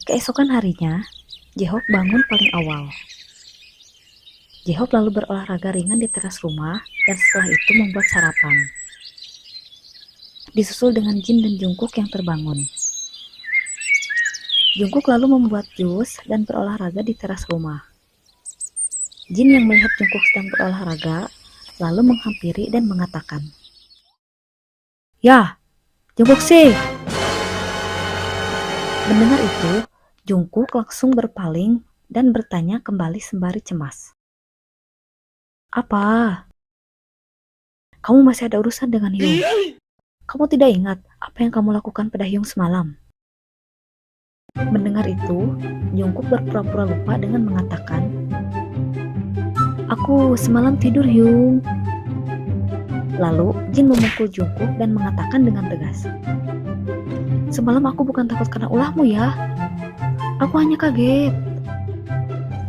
Keesokan harinya, Jehok bangun paling awal. Jehok lalu berolahraga ringan di teras rumah dan setelah itu membuat sarapan. Disusul dengan Jin dan Jungkook yang terbangun. Jungkook lalu membuat jus dan berolahraga di teras rumah. Jin yang melihat Jungkook sedang berolahraga, lalu menghampiri dan mengatakan, "Ya, Jungkook sih." Mendengar itu, Jungkook langsung berpaling dan bertanya kembali sembari cemas. "Apa? Kamu masih ada urusan dengan Hyung? Kamu tidak ingat apa yang kamu lakukan pada Hyung semalam?" Mendengar itu, Jungkook berpura-pura lupa dengan mengatakan, "Aku semalam tidur, Hyung." Lalu, Jin memukul Jungkook dan mengatakan dengan tegas, "Semalam aku bukan takut karena ulahmu ya. Aku hanya kaget."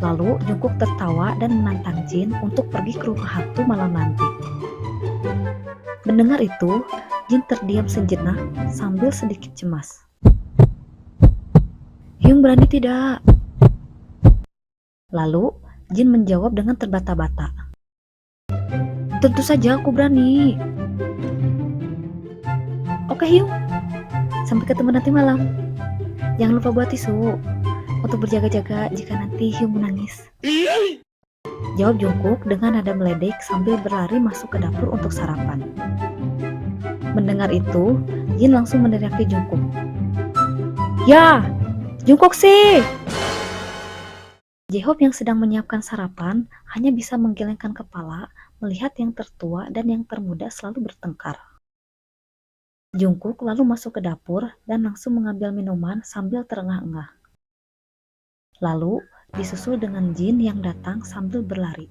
Lalu, Jungkook tertawa dan menantang Jin untuk pergi ke rumah hantu malam nanti. Mendengar itu, Jin terdiam sejenak sambil sedikit cemas. "Hyung berani tidak?" Lalu, Jin menjawab dengan terbata-bata, "Tentu saja aku berani." "Oke Hyung, sampai ketemu nanti malam. Jangan lupa buat tisu untuk berjaga-jaga jika nanti Hyung menangis," jawab Jungkook dengan nada meledek sambil berlari masuk ke dapur untuk sarapan. Mendengar itu, Jin langsung meneriaki Jungkook, "Ya, Jungkook sih!" J-Hope yang sedang menyiapkan sarapan hanya bisa menggelengkan kepala melihat yang tertua dan yang termuda selalu bertengkar. Jungkook lalu masuk ke dapur dan langsung mengambil minuman sambil terengah-engah. Lalu disusul dengan Jin yang datang sambil berlari.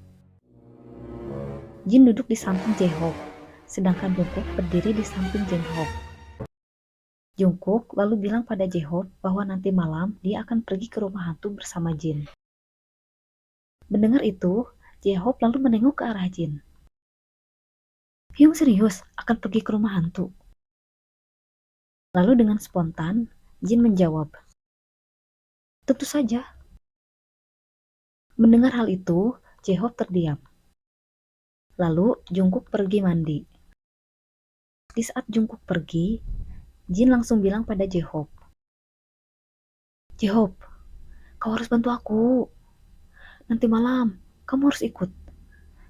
Jin duduk di samping J-Hope, sedangkan Jungkook berdiri di samping J-Hope. Jungkook lalu bilang pada J-Hope bahwa nanti malam dia akan pergi ke rumah hantu bersama Jin. Mendengar itu, J-Hope lalu menengok ke arah Jin. "Hyung serius akan pergi ke rumah hantu?" Lalu dengan spontan, Jin menjawab, "Tentu saja." Mendengar hal itu, J-Hope terdiam. Lalu Jungkook pergi mandi. Di saat Jungkook pergi, Jin langsung bilang pada J-Hope, "J-Hope, kau harus bantu aku. Nanti malam, kamu harus ikut.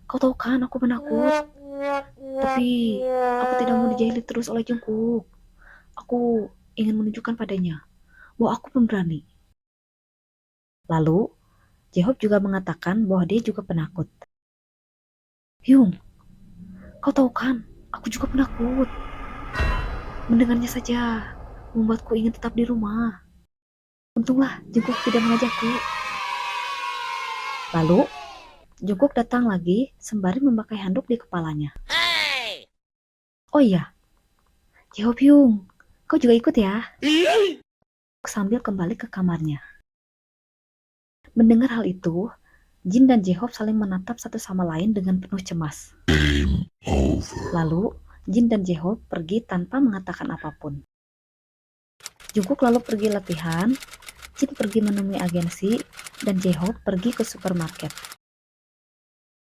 Kau tahu kan aku penakut. Tapi aku tidak mau dijahili terus oleh Jungkook. Aku ingin menunjukkan padanya bahwa aku pemberani." Lalu, J-Hope juga mengatakan bahwa dia juga penakut. "Hyung, kau tahu kan, aku juga penakut." Mendengarnya saja membuatku ingin tetap di rumah. Untunglah Jungkook tidak mengajakku. Lalu, Jungkook datang lagi sembari memakai handuk di kepalanya. "Oh iya, Hyung, kau juga ikut ya?" Sambil kembali ke kamarnya. Mendengar hal itu, Jin dan J-Hope saling menatap satu sama lain dengan penuh cemas. Lalu, Jin dan J-Hope pergi tanpa mengatakan apapun. Jungkook lalu pergi latihan, Jin pergi menemui agensi, dan J-Hope pergi ke supermarket.